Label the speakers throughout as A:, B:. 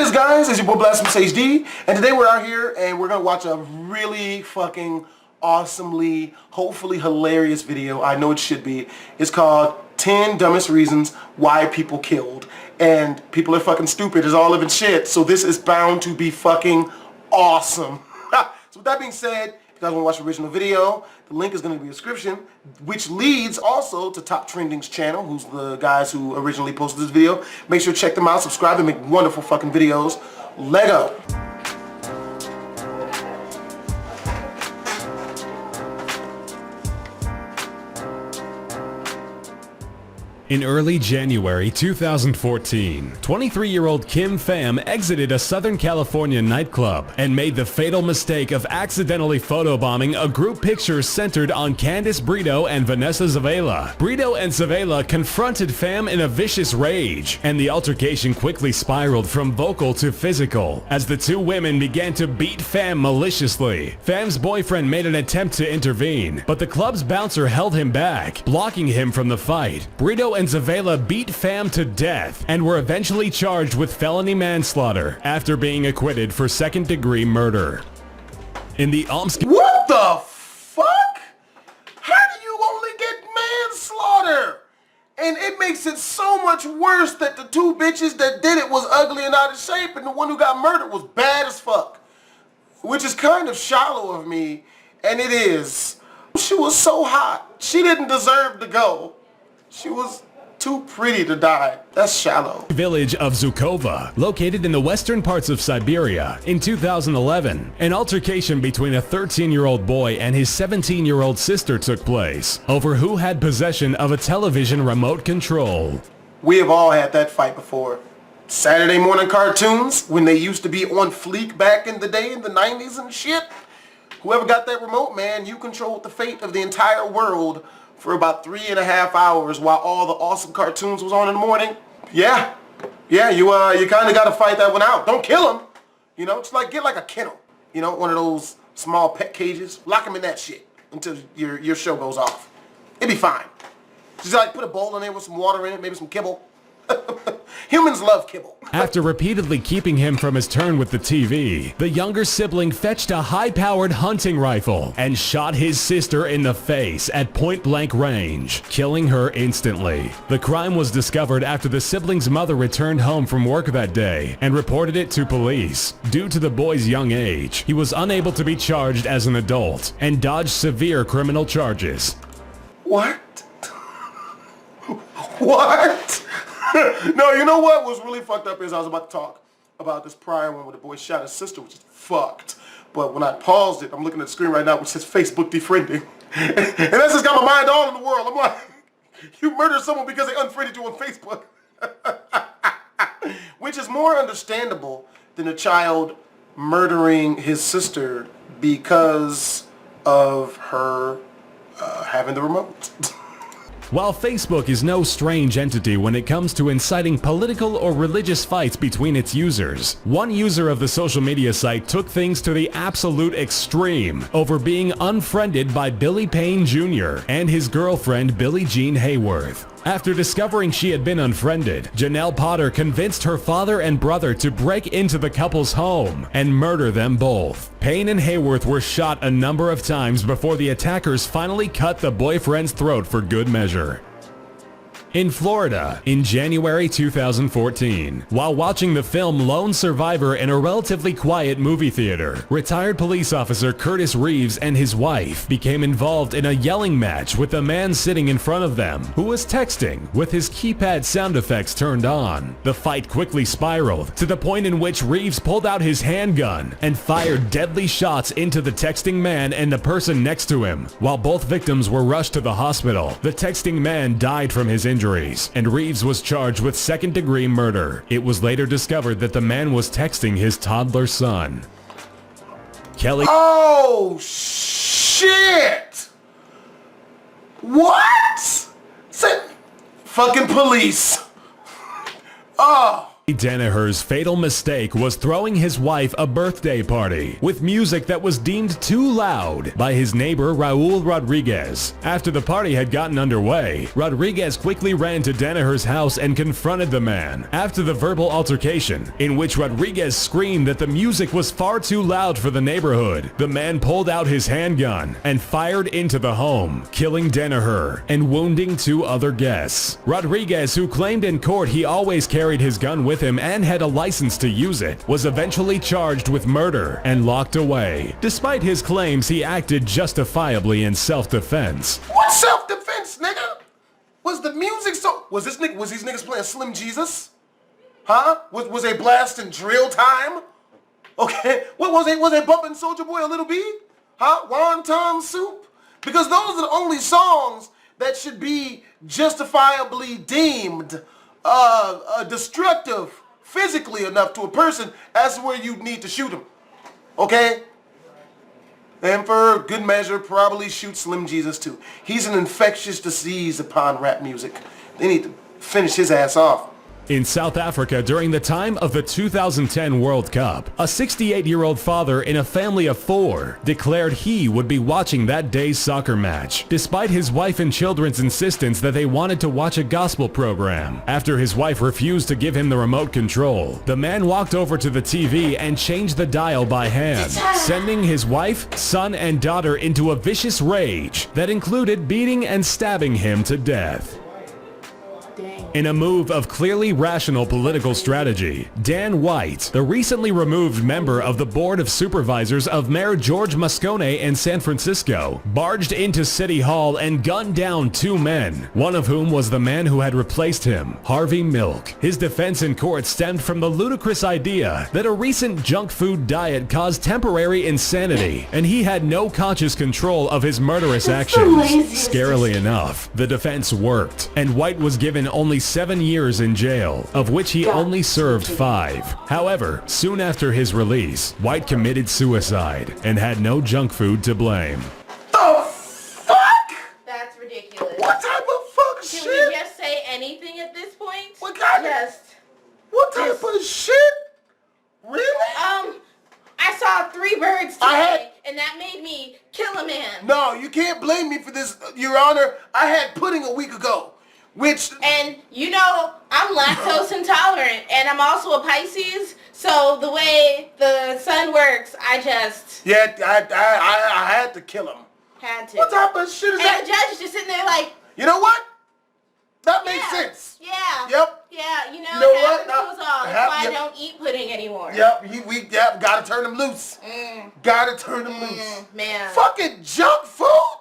A: is, guys? It's your boy BlastphamousHD, and today we're out here and we're gonna watch a really fucking awesomely, hopefully hilarious video. I know it should be. It's called 10 Dumbest Reasons Why People Killed. And people are fucking stupid as all living shit, so this is bound to be fucking awesome. So with that being said, if you guys want to watch the original video, the link is going to be in the description, which leads also to Top Trending's channel, who's the guys who originally posted this video. Make sure to check them out, subscribe, and make wonderful fucking videos. Lego.
B: In early January 2014, 23-year-old Kim Pham exited a Southern California nightclub and made the fatal mistake of accidentally photobombing a group picture centered on Candice Brito and Vanessa Zavala. Brito and Zavala confronted Pham in a vicious rage, and the altercation quickly spiraled from vocal to physical as the two women began to beat Pham maliciously. Pham's boyfriend made an attempt to intervene, but the club's bouncer held him back, blocking him from the fight. Brito and Zavala beat Pham to death and were eventually charged with felony manslaughter after being acquitted for second-degree murder. In the
A: What the fuck? How do you only get manslaughter? And it makes it so much worse that the two bitches that did it was ugly and out of shape, and the one who got murdered was bad as fuck. Which is kind of shallow of me, and it is. She was so hot. She didn't deserve to go. She was too pretty to die. That's shallow.
B: Village of Zhukova, located in the western parts of Siberia. In 2011, an altercation between a 13-year-old boy and his 17-year-old sister took place over who had possession of a television remote control.
A: We have all had that fight before. Saturday morning cartoons, when they used to be on fleek back in the day in the 90s and shit. Whoever got that remote, man, you controlled the fate of the entire world for about 3.5 hours while all the awesome cartoons was on in the morning. Yeah, you kind of got to fight that one out. Don't kill him. You know, it's like, get like a kennel. You know, one of those small pet cages. Lock him in that shit until your show goes off. It'd be fine. Just like put a bowl in there with some water in it, maybe some kibble. Humans love kibble.
B: After repeatedly keeping him from his turn with the TV, the younger sibling fetched a high-powered hunting rifle and shot his sister in the face at point-blank range, killing her instantly. The crime was discovered after the sibling's mother returned home from work that day and reported it to police. Due to the boy's young age, he was unable to be charged as an adult and dodged severe criminal charges.
A: What? What? No, you know what was really fucked up is I was about to talk about this prior one where the boy shot his sister, which is fucked. But when I paused it, I'm looking at the screen right now, which says Facebook defriending. And that's just got my mind all in the world. I'm like, you murdered someone because they unfriended you on Facebook. Which is more understandable than a child murdering his sister because of her having the remote.
B: While Facebook is no strange entity when it comes to inciting political or religious fights between its users, one user of the social media site took things to the absolute extreme over being unfriended by Billy Payne Jr. and his girlfriend Billie Jean Hayworth. After discovering she had been unfriended, Janelle Potter convinced her father and brother to break into the couple's home and murder them both. Payne and Hayworth were shot a number of times before the attackers finally cut the boyfriend's throat for good measure. In Florida, in January 2014, while watching the film Lone Survivor in a relatively quiet movie theater, retired police officer Curtis Reeves and his wife became involved in a yelling match with a man sitting in front of them who was texting with his keypad sound effects turned on. The fight quickly spiraled to the point in which Reeves pulled out his handgun and fired deadly shots into the texting man and the person next to him. While both victims were rushed to the hospital, the texting man died from his injuries, and Reeves was charged with second-degree murder. It was later discovered that the man was texting his toddler son. Kelly.
A: Oh, shit! What? Fucking police. Oh,
B: Danaher's fatal mistake was throwing his wife a birthday party with music that was deemed too loud by his neighbor Raul Rodriguez. After the party had gotten underway, Rodriguez quickly ran to Danaher's house and confronted the man. After the verbal altercation, in which Rodriguez screamed that the music was far too loud for the neighborhood, the man pulled out his handgun and fired into the home, killing Danaher and wounding 2 other guests. Rodriguez, who claimed in court he always carried his gun with him and had a license to use it, was eventually charged with murder and locked away. Despite his claims, he acted justifiably in self-defense.
A: What self-defense, nigga? Was the music so... Was these niggas playing Slim Jesus? Huh? Was they blasting drill time? Okay. What was they bumping Soulja Boy a little beat? Huh? Wonton soup? Because those are the only songs that should be justifiably deemed destructive physically enough to a person as to where you need to shoot him. Okay? And for good measure, probably shoot Slim Jesus too. He's an infectious disease upon rap music. They need to finish his ass off.
B: In South Africa during the time of the 2010 World Cup, a 68-year-old father in a family of 4 declared he would be watching that day's soccer match, despite his wife and children's insistence that they wanted to watch a gospel program. After his wife refused to give him the remote control, the man walked over to the TV and changed the dial by hand, sending his wife, son, and daughter into a vicious rage that included beating and stabbing him to death. In a move of clearly rational political strategy, Dan White, the recently removed member of the Board of Supervisors of Mayor George Moscone in San Francisco, barged into City Hall and gunned down 2 men, one of whom was the man who had replaced him, Harvey Milk. His defense in court stemmed from the ludicrous idea that a recent junk food diet caused temporary insanity, and he had no conscious control of his murderous actions. Scarily enough, the defense worked, and White was given only 7 years in jail, of which he only served 5. However, soon after his release, White committed suicide and had no junk food to blame.
A: The fuck?
C: That's ridiculous.
A: What type of fuck
C: Can
A: shit?
C: we just say anything at this point?
A: What kind What type of shit? Really?
C: I saw 3 birds today, and that made me kill a man.
A: No, you can't blame me for this, Your Honor. I had pudding a week ago. Which...
C: And, you know, I'm lactose intolerant, and I'm also a Pisces, so the way the sun works, I just...
A: Yeah, I had to kill him.
C: Had to.
A: What type of shit is that?
C: And the judge is just sitting there like...
A: You know what? That makes sense.
C: Yeah.
A: Yep.
C: Yeah, you know
A: what?
C: what? Goes on. That's why I don't eat pudding anymore.
A: Yep, gotta turn them loose. Gotta turn them loose.
C: Man.
A: Fucking junk food?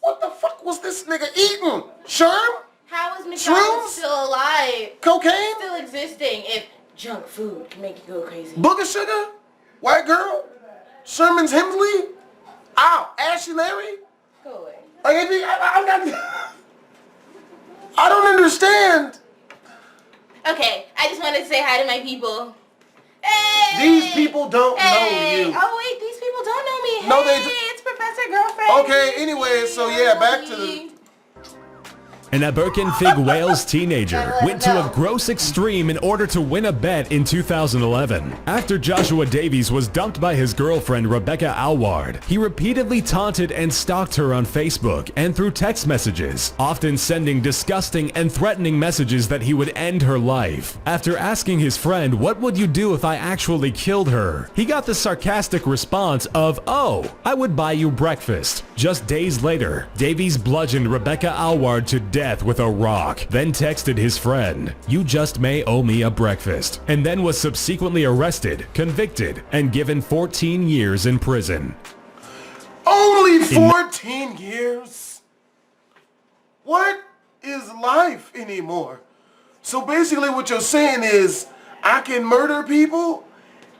A: What the fuck was this nigga eating? Sherm?
C: How is McDonald's still alive?
A: Cocaine?
C: Still existing if junk food can make you go crazy.
A: Booger Sugar? White Girl? Sherman's Hemsley? Ow, Ashley Larry?
C: Go away.
A: Like, I don't understand.
C: Okay, I just wanted to say hi to my people. Hey!
A: These people don't know you.
C: Oh wait, these people don't know me.
A: No,
C: hey,
A: they do.
C: It's Professor Girlfriend.
A: Okay, anyway, so yeah, back to the...
B: An Aberkenfig Wales teenager went to a gross extreme in order to win a bet in 2011. After Joshua Davies was dumped by his girlfriend Rebecca Alward, he repeatedly taunted and stalked her on Facebook and through text messages, often sending disgusting and threatening messages that he would end her life. After asking his friend, "What would you do if I actually killed her?" he got the sarcastic response of, "Oh, I would buy you breakfast." Just days later, Davies bludgeoned Rebecca Alward to death with a rock, then texted his friend, "You just may owe me a breakfast," and then was subsequently arrested, convicted, and given 14 years in prison.
A: Only 14 years? What is life anymore? So basically what you're saying is, I can murder people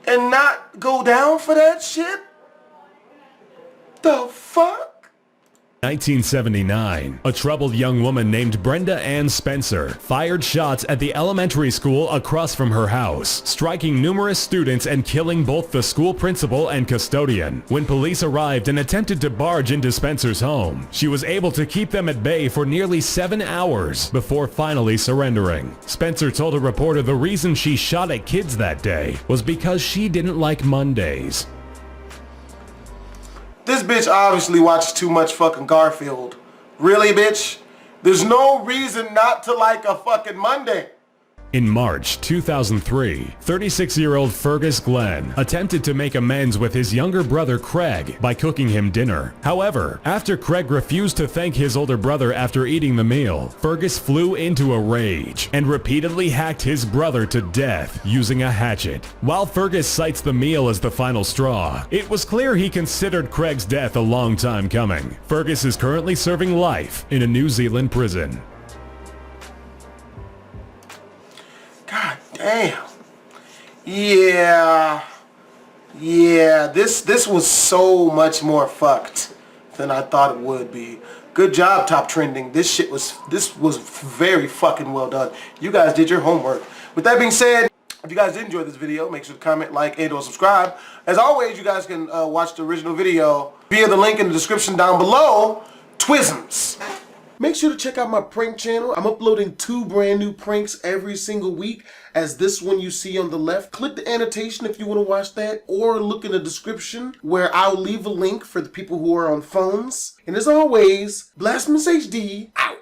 A: and not go down for that shit? The fuck?
B: 1979, a troubled young woman named Brenda Ann Spencer fired shots at the elementary school across from her house, striking numerous students and killing both the school principal and custodian. When police arrived and attempted to barge into Spencer's home, she was able to keep them at bay for nearly 7 hours before finally surrendering. Spencer told a reporter the reason she shot at kids that day was because she didn't like Mondays.
A: This bitch obviously watched too much fucking Garfield. Really, bitch? There's no reason not to like a fucking Monday.
B: In March 2003, 36-year-old Fergus Glenn attempted to make amends with his younger brother Craig by cooking him dinner. However, after Craig refused to thank his older brother after eating the meal, Fergus flew into a rage and repeatedly hacked his brother to death using a hatchet. While Fergus cites the meal as the final straw, it was clear he considered Craig's death a long time coming. Fergus is currently serving life in a New Zealand prison.
A: God damn. Yeah, this was so much more fucked than I thought it would be. Good job, Top Trending. This was very fucking well done. You guys did your homework. With that being said, if you guys did enjoy this video, make sure to comment, like, and or subscribe. As always, you guys can watch the original video via the link in the description down below. Twisms. Make sure to check out my prank channel. I'm uploading 2 brand new pranks every single week, as this one you see on the left. Click the annotation if you want to watch that, or look in the description where I'll leave a link for the people who are on phones. And as always, BlastphamousHD out.